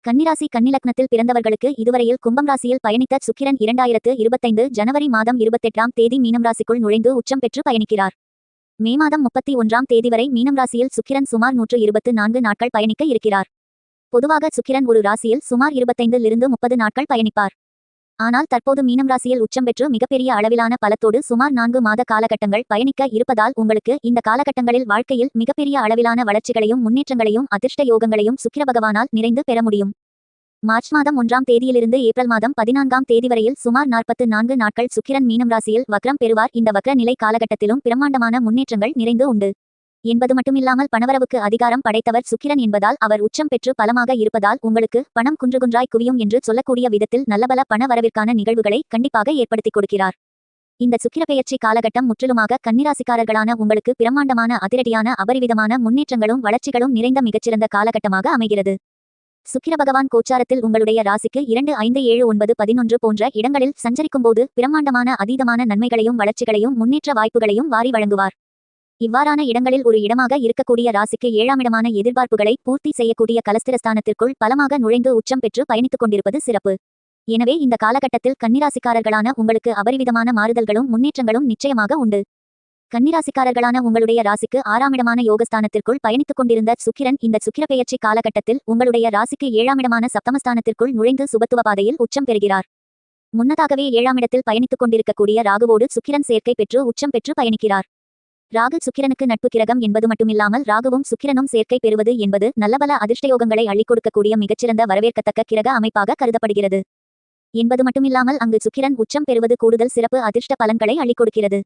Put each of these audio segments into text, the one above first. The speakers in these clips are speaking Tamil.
கன்னிராசி கன்னிலக்னத்தில் பிறந்தவர்களுக்கு இதுவரையில் கும்பம் ராசியில் பயணித்த சுக்கிரன் 2025 ஜனவரி மாதம் 28ஆம் தேதி மீனம் ராசிக்குள் நுழைந்து உச்சம் பெற்று பயணிக்கிறார். மே மாதம் 31ஆம் தேதி வரை மீனம் ராசியில் சுக்கிரன் சுமார் 124 நாட்கள் பயணிக்க இருக்கிறார். பொதுவாக சுக்கிரன் ஒரு ராசியில் சுமார் 25 30 நாட்கள் பயணிப்பார். ஆனால் தற்போது மீனம் ராசியில் உச்சம் பெற்று மிகப்பெரிய அளவிலான பலத்தோடு சுமார் 4 மாத காலகட்டங்கள் பயணிக்க இருப்பதால் உங்களுக்கு இந்த காலகட்டங்களில் வாழ்க்கையில் மிகப்பெரிய அளவிலான வளர்ச்சிகளையும் முன்னேற்றங்களையும் அதிர்ஷ்ட யோகங்களையும் சுக்கிர பகவானால் நிறைந்து பெற முடியும். மார்ச் மாதம் 1ஆம் தேதியிலிருந்து ஏப்ரல் மாதம் 14ஆம் தேதி வரையில் சுமார் 44 நாட்கள் சுக்கிரன் மீனம் ராசியில் வக்ரம் பெறுவார். இந்த வக்ர நிலை காலகட்டத்திலும் பிரம்மாண்டமான முன்னேற்றங்கள் நிறைந்து உண்டு என்பது மட்டுமில்லாமல் பணவரவுக்கு அதிகாரம் படைத்தவர் சுக்கிரன் என்பதால் அவர் உச்சம் பெற்று பலமாக இருப்பதால் உங்களுக்கு பணம் குன்றுகுன்றாய் குவியும் என்று சொல்லக்கூடிய விதத்தில் நல்லபல பண வரவிற்கான நிகழ்வுகளை கண்டிப்பாக ஏற்படுத்திக் கொடுக்கிறார். இந்த சுக்கிர பெயர்ச்சி காலகட்டம் முற்றிலுமாக கன்னிராசிக்காரர்களான உங்களுக்கு பிரம்மாண்டமான அதிரடியான அபரிவிதமான முன்னேற்றங்களும் வளர்ச்சிகளும் நிறைந்த மிகச்சிறந்த காலகட்டமாக அமைகிறது. சுக்கிர பகவான் கோச்சாரத்தில் உங்களுடைய ராசிக்கு 2, 5, 7, 9, 11 போன்ற இடங்களில் சஞ்சரிக்கும்போது பிரம்மாண்டமான அதீதமான நன்மைகளையும் வளர்ச்சிகளையும் முன்னேற்ற வாய்ப்புகளையும் வாரி வழங்குவார். இவ்வாறான இடங்களில் ஒரு இடமாக இருக்கக்கூடிய ராசிக்கு 7ஆம் இடமான எதிர்பார்ப்புகளை பூர்த்தி செய்யக்கூடிய கலஸ்திரஸ்தானத்திற்குள் பலமாக நுழைந்து உச்சம் பெற்று பயணித்துக் கொண்டிருப்பது சிறப்பு. எனவே இந்த காலகட்டத்தில் கன்னிராசிக்காரர்களான உங்களுக்கு அபரிவிதமான மாறுதல்களும் முன்னேற்றங்களும் நிச்சயமாக உண்டு. கன்னிராசிக்காரர்களான உங்களுடைய ராசிக்கு 6ஆம் இடமான யோகஸ்தானத்திற்குள் பயணித்துக் கொண்டிருந்த சுக்கிரன் இந்த சுக்கிர பெயர்ச்சி காலகட்டத்தில் உங்களுடைய ராசிக்கு 7ஆம் இடமான சப்தமஸ்தானத்திற்குள் நுழைந்து சுபத்துவ பாதையில் உச்சம் பெறுகிறார். முன்னதாகவே 7ஆம் இடத்தில் பயணித்துக் கொண்டிருக்கக்கூடிய ராகுவோடு சுக்கிரன் சேர்க்கை பெற்று உச்சம் பெற்று பயணிக்கிறார். ராகு சுக்கிரனுக்கு நட்பு கிரகம் என்பது மட்டுமில்லாமல் ராகுவும் சுக்கிரனும் சேர்க்கை பெறுவது என்பது நல்லபல அதிர்ஷ்டயோகங்களை அள்ளிக் கொடுக்கக்கூடிய மிகச்சிறந்த வரவேற்கத்தக்க கிரக அமைப்பாக கருதப்படுகிறது என்பது மட்டுமில்லாமல் அங்கு சுக்கிரன் உச்சம் பெறுவது கூடுதல் சிறப்பு அதிர்ஷ்ட பலன்களை அள்ளிக் கொடுக்கிறது.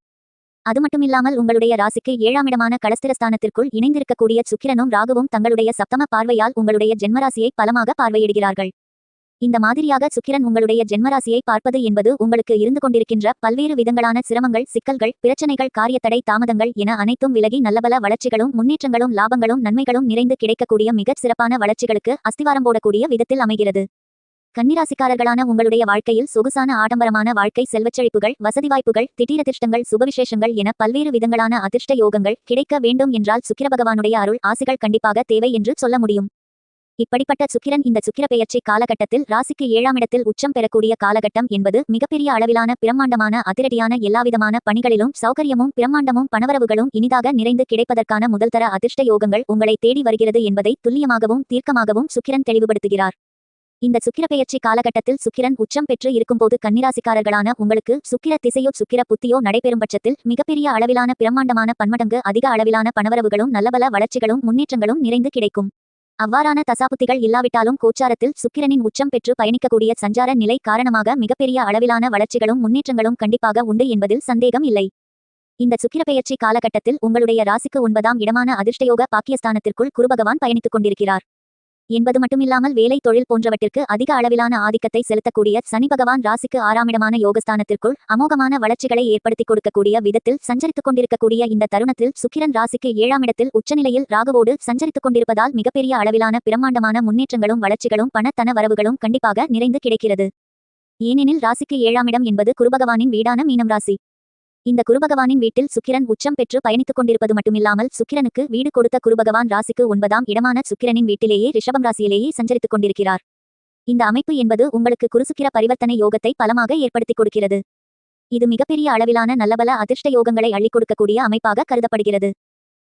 அது மட்டுமில்லாமல் உங்களுடைய ராசிக்கு 7ஆம் இடமான கலஸ்திரஸ்தானத்திற்குள் இணைந்திருக்கக்கூடிய சுக்கிரனும் ராகுவும் தங்களுடைய சப்தம பார்வையால் உங்களுடைய ஜென்மராசியை பலமாக பார்வையிடுகிறார்கள். இந்த மாதிரியாக சுக்கிரன் உங்களுடைய ஜென்மராசியை பார்ப்பது என்பது உங்களுக்கு இருந்து கொண்டிருக்கின்ற பல்வேறு விதங்களான சிரமங்கள், சிக்கல்கள், பிரச்சனைகள், காரியத்தடை, தாமதங்கள் என அனைத்தும் விலகி நல்லபல வளர்ச்சிகளும் முன்னேற்றங்களும் லாபங்களும் நன்மைகளும் நிறைந்து கிடைக்கக்கூடிய மிகச் சிறப்பான வளர்ச்சிகளுக்கு அஸ்திவாரம் போடக்கூடிய விதத்தில் அமைகிறது. கன்னிராசிக்காரர்களான உங்களுடைய வாழ்க்கையில் சொகுசான ஆடம்பரமான வாழ்க்கை, செல்வச்செழிப்புகள், வசதி வாய்ப்புகள், திடீரதிர்ஷ்டங்கள், சுபவிசேஷங்கள் என பல்வேறு விதங்களான அதிர்ஷ்ட யோகங்கள் கிடைக்க வேண்டும் என்றால் சுக்கிர பகவானுடைய அருள் ஆசிகள் கண்டிப்பாக தேவை என்று சொல்ல முடியும். இப்படிப்பட்ட சுக்கிரன் இந்த சுக்கிர பெயர்ச்சி காலகட்டத்தில் ராசிக்கு 7ஆம் இடத்தில் உச்சம் பெறக்கூடிய காலகட்டம் என்பது மிகப்பெரிய அளவிலான பிரம்மாண்டமான அதிரடியான எல்லாவிதமான பணிகளிலும் சௌகரியமும் பிரம்மாண்டமும் பணவரவுகளும் இனிதாக நிறைந்து கிடைப்பதற்கான முதல்தர அதிர்ஷ்ட யோகங்கள் உங்களை தேடி வருகிறது என்பதை துல்லியமாகவும் தீர்க்கமாகவும் சுக்கிரன் தெளிவுபடுத்துகிறார். இந்த சுக்கிர பெயர்ச்சி காலகட்டத்தில் சுக்கிரன் உச்சம் பெற்று இருக்கும்போது கன்னிராசிக்காரர்களான உங்களுக்கு சுக்கிர திசையோ சுக்கிர புத்தியோ நடைபெறும் பட்சத்தில் மிகப்பெரிய அளவிலான பிரம்மாண்டமான பன்மடங்கு அதிக அளவிலான பணவரவுகளும் நல்லபல வளர்ச்சிகளும் முன்னேற்றங்களும் நிறைந்து கிடைக்கும். அவ்வாறான தசாபுத்திகள் இல்லாவிட்டாலும் கோச்சாரத்தில் சுக்கிரனின் உச்சம் பெற்று பயணிக்கக்கூடிய சஞ்சார நிலை காரணமாக மிகப்பெரிய அளவிலான வளர்ச்சிகளும் முன்னேற்றங்களும் கண்டிப்பாக உண்டு என்பதில் சந்தேகம் இல்லை. இந்த சுக்கிர பெயர்ச்சி காலகட்டத்தில் உங்களுடைய ராசிக்கு 9ஆம் இடமான அதிர்ஷ்டயோக பாக்கியஸ்தானத்திற்குள் குருபகவான் பயணித்துக் கொண்டிருக்கிறார் என்பது மட்டுமில்லாமல் வேலை, தொழில் போன்றவற்றிற்கு அதிக அளவிலான ஆதிக்கத்தை செலுத்தக்கூடிய சனி பகவான் ராசிக்கு 6ஆம் இடமான யோகஸ்தானத்திற்குள் அமோகமான வளர்ச்சிகளை ஏற்படுத்திக் கொடுக்கக்கூடிய விதத்தில் சஞ்சரித்துக் கொண்டிருக்கக்கூடிய இந்த தருணத்தில் சுக்கிரன் ராசிக்கு 7ஆம் இடத்தில் உச்சநிலையில் ராகுவோடு சஞ்சரித்துக் கொண்டிருப்பதால் மிகப்பெரிய அளவிலான பிரம்மாண்டமான முன்னேற்றங்களும் வளர்ச்சிகளும் பணத்தன வரவுகளும் கண்டிப்பாக நிறைந்து கிடைக்கிறது. ஏனெனில் ராசிக்கு 7ஆம் இடம் என்பது குருபகவானின் வீடான மீனம் ராசி. இந்த குருபகவானின் வீட்டில் சுக்கிரன் உச்சம் பெற்று பயணித்துக் கொண்டிருப்பது மட்டுமில்லாமல் சுக்கிரனுக்கு வீடு கொடுத்த குருபகவான் ராசிக்கு 9ஆம் இடமான சுக்கிரனின் வீட்டிலேயே ரிஷபம் ராசியிலேயே சஞ்சரித்துக் கொண்டிருக்கிறார். இந்த அமைப்பு என்பது உங்களுக்கு குருசுக்கிர பரிவர்த்தனை யோகத்தை பலமாக ஏற்படுத்திக் கொடுக்கிறது. இது மிகப்பெரிய அளவிலான நல்லபல அதிர்ஷ்ட யோகங்களை அள்ளிக் கொடுக்கக்கூடிய அமைப்பாக கருதப்படுகிறது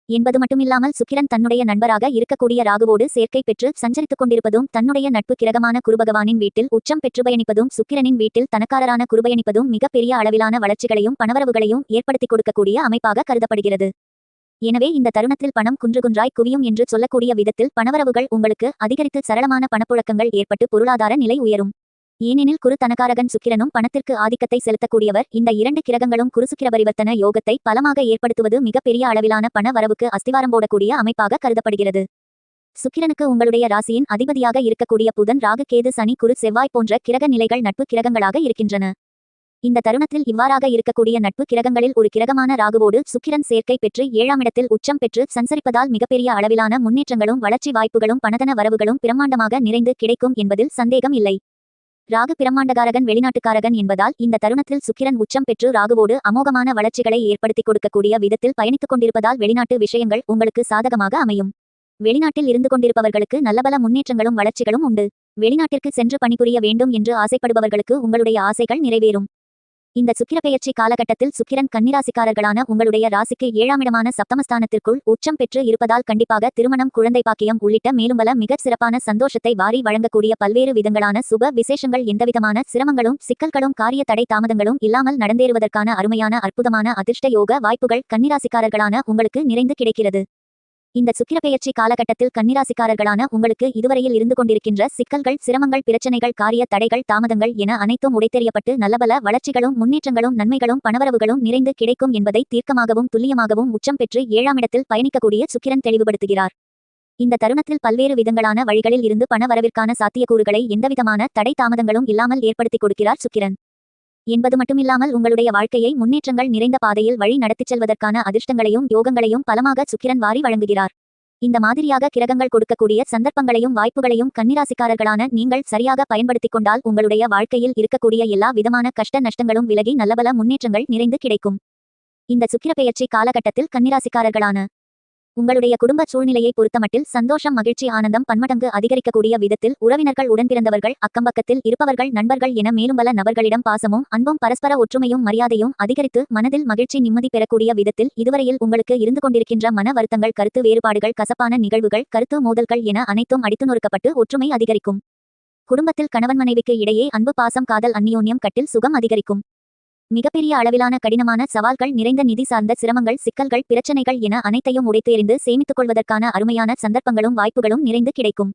என்பது மட்டுமில்லாமல் சுக்கிரன் தன்னுடைய நண்பராக இருக்கக்கூடிய ராகுவோடு சேர்க்கை பெற்று சஞ்சரித்துக் கொண்டிருப்பதும் தன்னுடைய நட்பு கிரகமான குருபகவானின் வீட்டில் உச்சம் பெற்று பயணிப்பதும் சுக்கிரனின் வீட்டில் தனக்காரரான குருபயணிப்பதும் மிகப்பெரிய அளவிலான வளர்ச்சிகளையும் பணவரவுகளையும் ஏற்படுத்திக் கொடுக்கக்கூடிய அமைப்பாக கருதப்படுகிறது. எனவே இந்த தருணத்தில் பணம் குன்றுகுன்றாய் குவியும் என்று சொல்லக்கூடிய விதத்தில் பணவரவுகள் உங்களுக்கு அதிகரித்து சரளமான பணப்புழக்கங்கள் ஏற்பட்டு பொருளாதார நிலை உயரும். ஏனெனில் குரு தனகாரகன் சுக்கிரனும் பணத்திற்கு ஆதிக்கத்தை செலுத்தக்கூடியவர். இந்த 2 கிரகங்களும் குருசுக்கிர பரிவர்த்தன யோகத்தை பலமாக ஏற்படுத்துவது மிகப்பெரிய அளவிலான பண வரவுக்கு அஸ்திவாரம் போடக்கூடிய அமைப்பாக கருதப்படுகிறது. சுக்கிரனுக்கு உங்களுடைய ராசியின் அதிபதியாக இருக்கக்கூடிய புதன், ராகு, கேது, சனி, குரு, செவ்வாய் போன்ற கிரக நிலைகள் நட்பு கிரகங்களாக இருக்கின்றன. இந்த தருணத்தில் இவ்வாறாக இருக்கக்கூடிய நட்பு கிரகங்களில் ஒரு கிரகமான ராகுவோடு சுக்கிரன் சேர்க்கை பெற்று 7ஆம் இடத்தில் உச்சம் பெற்று சஞ்சரிப்பதால் மிகப்பெரிய அளவிலான முன்னேற்றங்களும் வளர்ச்சி வாய்ப்புகளும் பணதன வரவுகளும் பிரம்மாண்டமாக நிறைந்து கிடைக்கும் என்பதில் சந்தேகம் இல்லை. ராகு பிரம்மாண்டகாரகன், வெளிநாட்டுக்காரகன் என்பதால் இந்த தருணத்தில் சுக்கிரன் உச்சம் பெற்று ராகுவோடு அமோகமான வளர்ச்சிகளை ஏற்படுத்திக் கொடுக்கக்கூடிய விதத்தில் பயணித்துக் கொண்டிருப்பதால் வெளிநாட்டு விஷயங்கள் உங்களுக்கு சாதகமாக அமையும். வெளிநாட்டில் இருந்து கொண்டிருப்பவர்களுக்கு நல்லபல முன்னேற்றங்களும் வளர்ச்சிகளும் உண்டு. வெளிநாட்டிற்கு சென்று பணிபுரிய வேண்டும் என்று ஆசைப்படுபவர்களுக்கு உங்களுடைய ஆசைகள் நிறைவேறும். இந்த சுக்கிரப்பெயர்ச்சி காலகட்டத்தில் சுக்கிரன் கன்னிராசிக்காரர்களான உங்களுடைய ராசிக்கு 7ஆம் இடமான சப்தமஸ்தானத்திற்குள் உச்சம் பெற்று இருப்பதால் கண்டிப்பாக திருமணம், குழந்தை பாக்கியம் உள்ளிட்ட மேலும் பல மிகச் சிறப்பான சந்தோஷத்தை வாரி வழங்கக்கூடிய பல்வேறு விதங்களான சுப விசேஷங்கள் எந்தவிதமான சிரமங்களும் சிக்கல்களும் காரிய தடை தாமதங்களும் இல்லாமல் நடந்தேறுவதற்கான அருமையான அற்புதமான அதிர்ஷ்ட யோக வாய்ப்புகள் கன்னிராசிக்காரர்களான உங்களுக்கு நிறைந்து கிடைக்கிறது. இந்த சுக்கிரப்பெயர்ச்சி காலகட்டத்தில் கன்னிராசிக்காரர்களான உங்களுக்கு இதுவரையில் இருந்து கொண்டிருக்கின்ற சிக்கல்கள், சிரமங்கள், பிரச்சனைகள், காரிய தடைகள், தாமதங்கள் என அனைத்தும் உடைத்தெறியப்பட்டு நல்லபல வளர்ச்சிகளும் முன்னேற்றங்களும் நன்மைகளும் பணவரவுகளும் நிறைந்து கிடைக்கும் என்பதை தீர்க்கமாகவும் துல்லியமாகவும் உச்சம் பெற்று 7ஆம் இடத்தில் பயணிக்கக்கூடிய சுக்கிரன் தெளிவுபடுத்துகிறார். இந்த தருணத்தில் பல்வேறு விதங்களான வழிகளில் இருந்து பண வரவிற்கான சாத்தியக்கூறுகளை எந்தவிதமான தடை தாமதங்களும் இல்லாமல் ஏற்படுத்தி கொடுக்கிறார் சுக்கிரன் என்பது மட்டுமில்லாமல் உங்களுடைய வாழ்க்கையை முன்னேற்றங்கள் நிறைந்த பாதையில் வழி நடத்திச் செல்வதற்கான அதிர்ஷ்டங்களையும் யோகங்களையும் பலமாக சுக்கிரன் வாரி வழங்குகிறார். இந்த மாதிரியாக கிரகங்கள் கொடுக்கக்கூடிய சந்தர்ப்பங்களையும் வாய்ப்புகளையும் கன்னிராசிக்காரர்களான நீங்கள் சரியாக பயன்படுத்திக் கொண்டால் உங்களுடைய வாழ்க்கையில் இருக்கக்கூடிய எல்லா விதமான கஷ்ட நஷ்டங்களும் விலகி நல்லபல முன்னேற்றங்கள் நிறைந்து கிடைக்கும். இந்த சுக்கிரப்பெயர்ச்சி காலகட்டத்தில் கன்னிராசிக்காரர்களான உங்களுடைய குடும்ப சூழ்நிலையை பொறுத்தமட்டில் சந்தோஷம், மகிழ்ச்சி, ஆனந்தம் பன்மடங்கு அதிகரிக்கக்கூடிய விதத்தில் உறவினர்கள், உடன்பிறந்தவர்கள், அக்கம்பக்கத்தில் இருப்பவர்கள், நண்பர்கள் என மேலும் பல நபர்களிடம் பாசமும் அன்பும் பரஸ்பர ஒற்றுமையும் மரியாதையும் அதிகரித்து மனதில் மகிழ்ச்சி, நிம்மதி பெறக்கூடிய விதத்தில் இதுவரையில் உங்களுக்கு இருந்து கொண்டிருக்கின்ற மன வருத்தங்கள், கருத்து வேறுபாடுகள், கசப்பான நிகழ்வுகள், கருத்து மோதல்கள் என அனைத்தும் அடித்து நொறுக்கப்பட்டு ஒற்றுமை அதிகரிக்கும். குடும்பத்தில் கணவன் மனைவிக்கு இடையே அன்பு, பாசம், காதல், அந்நியோன்யம், கட்டில் சுகம் அதிகரிக்கும். மிகப்பெரிய அளவிலான கடினமான சவால்கள் நிறைந்த நிதி சார்ந்த சிரமங்கள், சிக்கல்கள், பிரச்சனைகள் என அனைத்தையும் உடைத்து எறிந்து சேமித்துக் கொள்வதற்கான அருமையான சந்தர்ப்பங்களும் வாய்ப்புகளும் நிறைந்து கிடைக்கும்.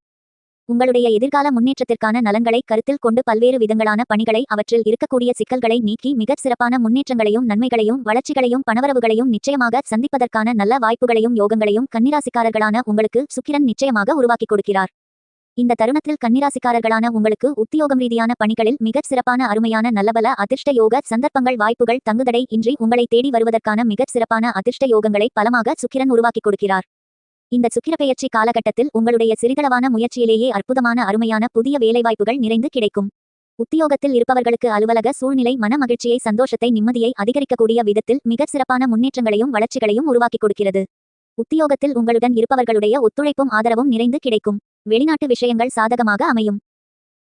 உங்களுடைய எதிர்கால முன்னேற்றத்திற்கான நலன்களை கருத்தில் கொண்டு பல்வேறு விதங்களான பணிகளை, அவற்றில் இருக்கக்கூடிய சிக்கல்களை நீக்கி மிகச் சிறப்பான முன்னேற்றங்களையும் நன்மைகளையும் வளர்ச்சிகளையும் பணவரவுகளையும் நிச்சயமாக சந்திப்பதற்கான நல்ல வாய்ப்புகளையும் யோகங்களையும் கன்னிராசிக்காரர்களான உங்களுக்கு சுக்கிரன் நிச்சயமாக உருவாக்கி கொடுக்கிறார். இந்த தருணத்தில் கன்னிராசிக்காரர்களான உங்களுக்கு உத்தியோகம் ரீதியான பணிகளில் மிகச் சிறப்பான அருமையான நல்லபல அதிர்ஷ்ட யோக சந்தர்ப்பங்கள், வாய்ப்புகள் தங்குதடை இன்றி உங்களை தேடி வருவதற்கான மிகச் சிறப்பான அதிர்ஷ்ட யோகங்களை பலமாக சுக்கிரன் உருவாக்கி கொடுக்கிறார். இந்த சுக்கிரப்பெயர்ச்சி காலகட்டத்தில் உங்களுடைய சிறிதளவான முயற்சியிலேயே அற்புதமான அருமையான புதிய வேலைவாய்ப்புகள் நிறைந்து கிடைக்கும். உத்தியோகத்தில் இருப்பவர்களுக்கு அலுவலக சூழ்நிலை மன மகிழ்ச்சியை, சந்தோஷத்தை, நிம்மதியை அதிகரிக்கக்கூடிய விதத்தில் மிகச் சிறப்பான முன்னேற்றங்களையும் வளர்ச்சிகளையும் உருவாக்கி கொடுக்கிறது. உத்தியோகத்தில் உங்களுடன் இருப்பவர்களுடைய ஒத்துழைப்பும் ஆதரவும் நிறைந்து கிடைக்கும். வெளிநாட்டு விஷயங்கள் சாதகமாக அமையும்.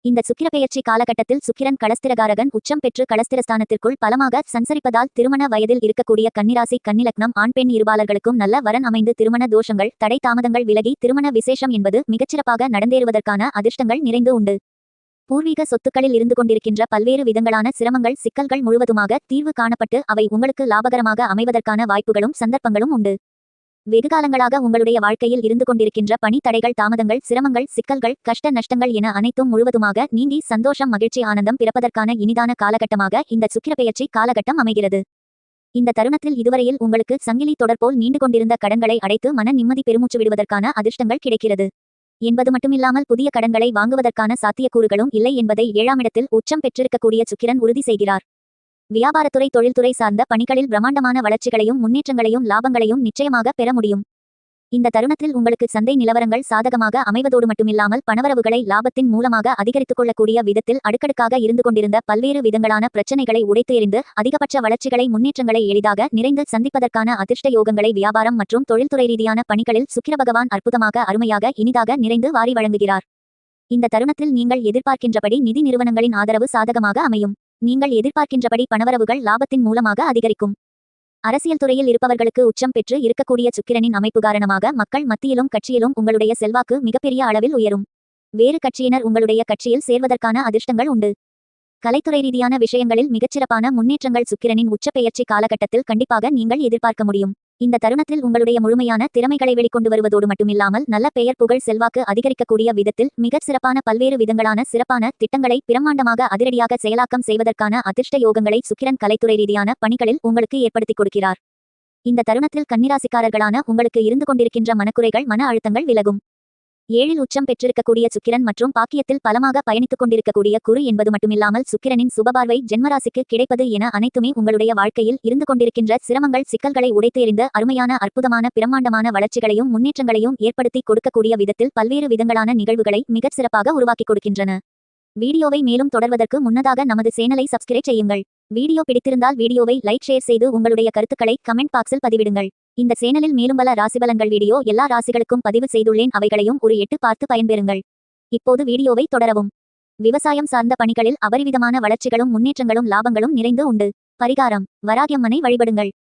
இந்த சுக்கிரப்பெயர்ச்சி காலகட்டத்தில் சுக்கிரன் களஸ்திரகாரகன் உச்சம் பெற்று களஸ்திரஸ்தானத்திற்குள் பலமாக சஞ்சரிப்பதால் திருமண வயதில் இருக்கக்கூடிய கன்னிராசி, கன்னிலக்னம் ஆண் பெண் இருபாலர்களுக்கும் நல்ல வரன் அமைந்து திருமண தோஷங்கள், தடை தாமதங்கள் விலகி திருமண விசேஷம் என்பது மிகச்சிறப்பாக நடந்தேறுவதற்கான அதிர்ஷ்டங்கள் நிறைந்து உண்டு. பூர்வீக சொத்துக்களில் இருந்து கொண்டிருக்கின்ற பல்வேறு விதங்களான சிரமங்கள், சிக்கல்கள் முழுவதுமாக தீர்வு காணப்பட்டு அவை உங்களுக்கு லாபகரமாக அமைவதற்கான வாய்ப்புகளும் சந்தர்ப்பங்களும் உண்டு. வெகுகாலங்களாக உங்களுடைய வாழ்க்கையில் இருந்து கொண்டிருக்கின்ற பணி தடைகள், தாமதங்கள், சிரமங்கள், சிக்கல்கள், கஷ்ட நஷ்டங்கள் என அனைத்தும் முழுவதுமாக நீங்கி சந்தோஷம், மகிழ்ச்சி, ஆனந்தம் பிறப்பதற்கான இனிதான காலகட்டமாக இந்த சுக்கிரப்பெயர்ச்சி காலகட்டம் அமைகிறது. இந்த தருணத்தில் இதுவரையில் உங்களுக்கு சங்கிலி தொடர் போல் நீண்டு கொண்டிருந்த கடன்களை அடைத்து மன நிம்மதி பெருமூச்சு விடுவதற்கான அதிர்ஷ்டங்கள் கிடைக்கிறது என்பது மட்டுமில்லாமல் புதிய கடன்களை வாங்குவதற்கான சாத்தியக்கூறுகளும் இல்லை என்பதை 7ஆம் இடத்தில் உச்சம் பெற்றிருக்கக்கூடிய சுக்கிரன் உறுதி செய்கிறார். வியாபாரத்துறை, தொழில்துறை சார்ந்த பணிகளில் பிரம்மாண்டமான வளர்ச்சிகளையும் முன்னேற்றங்களையும் லாபங்களையும் நிச்சயமாக பெற முடியும். இந்த தருணத்தில் உங்களுக்கு சந்தை நிலவரங்கள் சாதகமாக அமைவதோடு மட்டுமில்லாமல் பணவரவுகளை லாபத்தின் மூலமாக அதிகரித்துக் கொள்ளக்கூடிய விதத்தில் அடுக்கடுக்காக இருந்து கொண்டிருந்த பல்வேறு விதங்களான பிரச்சனைகளை உடைத்து எறிந்து அதிகபட்ச வளர்ச்சிகளை, முன்னேற்றங்களை எளிதாக நிறைந்து சந்திப்பதற்கான அதிர்ஷ்ட யோகங்களை வியாபாரம் மற்றும் தொழில்துறை ரீதியான பணிகளில் சுக்கிர பகவான் அற்புதமாக அருமையாக இனிதாக நிறைந்து வாரி வழங்குகிறார். இந்த தருணத்தில் நீங்கள் எதிர்பார்க்கின்றபடி நிதி நிறுவனங்களின் ஆதரவு சாதகமாக அமையும். நீங்கள் எதிர்பார்க்கின்றபடி பணவரவுகள் லாபத்தின் மூலமாக அதிகரிக்கும். அரசியல் துறையில் இருப்பவர்களுக்கு உச்சம் பெற்று இருக்கக்கூடிய சுக்கிரனின் அமைப்பு காரணமாக மக்கள் மத்தியிலும் கட்சியிலும் உங்களுடைய செல்வாக்கு மிகப்பெரிய அளவில் உயரும். வேறு கட்சியினர் உங்களுடைய கட்சியில் சேர்வதற்கான அதிர்ஷ்டங்கள் உண்டு. கலைத்துறை ரீதியான விஷயங்களில் மிகச்சிறப்பான முன்னேற்றங்கள் சுக்கிரனின் உச்சப்பெயர்ச்சி காலகட்டத்தில் கண்டிப்பாக நீங்கள் எதிர்பார்க்க முடியும். இந்த தருணத்தில் உங்களுடைய முழுமையான திறமைகளை வெளிக்கொண்டு வருவதோடு மட்டுமில்லாமல் நல்ல பெயர், புகழ், செல்வாக்கு அதிகரிக்கக்கூடிய விதத்தில் மிகச் சிறப்பான பல்வேறு விதங்களான சிறப்பான திட்டங்களை பிரம்மாண்டமாக அதிரடியாக செயலாக்கம் செய்வதற்கான அதிர்ஷ்ட யோகங்களை சுக்கிரன் கலைத்துறை ரீதியான பணிகளில் உங்களுக்கு ஏற்படுத்திக் கொடுக்கிறார். இந்த தருணத்தில் கன்னிராசிக்காரர்களான உங்களுக்கு இருந்து கொண்டிருக்கின்ற மனக்குறைகள், மன அழுத்தங்கள் விலகும். 7இல் உச்சம் பெற்றிருக்கக்கூடிய சுக்கிரன் மற்றும் பாக்கியத்தில் பலமாக பயணித்துக் கொண்டிருக்கக்கூடிய குரு என்பது மட்டுமில்லாமல் சுக்கிரனின் சுபபார்வை ஜென்மராசிக்கு கிடைப்பது என அனைத்துமே உங்களுடைய வாழ்க்கையில் இருந்து கொண்டிருக்கின்ற சிரமங்கள், சிக்கல்களை உடைத்து எறிந்து அருமையான அற்புதமான பிரம்மாண்டமான வளர்ச்சிகளையும் முன்னேற்றங்களையும் ஏற்படுத்தி கொடுக்கக்கூடிய விதத்தில் பல்வேறு விதங்களான நிகழ்வுகளை மிகச் சிறப்பாக உருவாக்கி கொடுக்கின்றன. வீடியோவை மேலும் தொடர்வதற்கு முன்னதாக நமது சேனலை சப்ஸ்கிரைப் செய்யுங்கள். வீடியோ பிடித்திருந்தால் வீடியோவை லைக், ஷேர் செய்து உங்களுடைய கருத்துக்களை கமெண்ட் பாக்ஸில் பதிவிடுங்கள். இந்த சேனலில் மேலும் பல ராசிபலன்கள் வீடியோ எல்லா ராசிகளுக்கும் பதிவு செய்துள்ளேன். அவைகளையும் ஒரு 8 பார்த்து பயன்பெறுங்கள். இப்போது வீடியோவை தொடரவும். விவசாயம் சார்ந்த பணிகளில் அபரிவிதமான வளர்ச்சிகளும் முன்னேற்றங்களும் லாபங்களும் நிறைந்து உண்டு. பரிகாரம்: வராகியம்மனை வழிபடுங்கள்.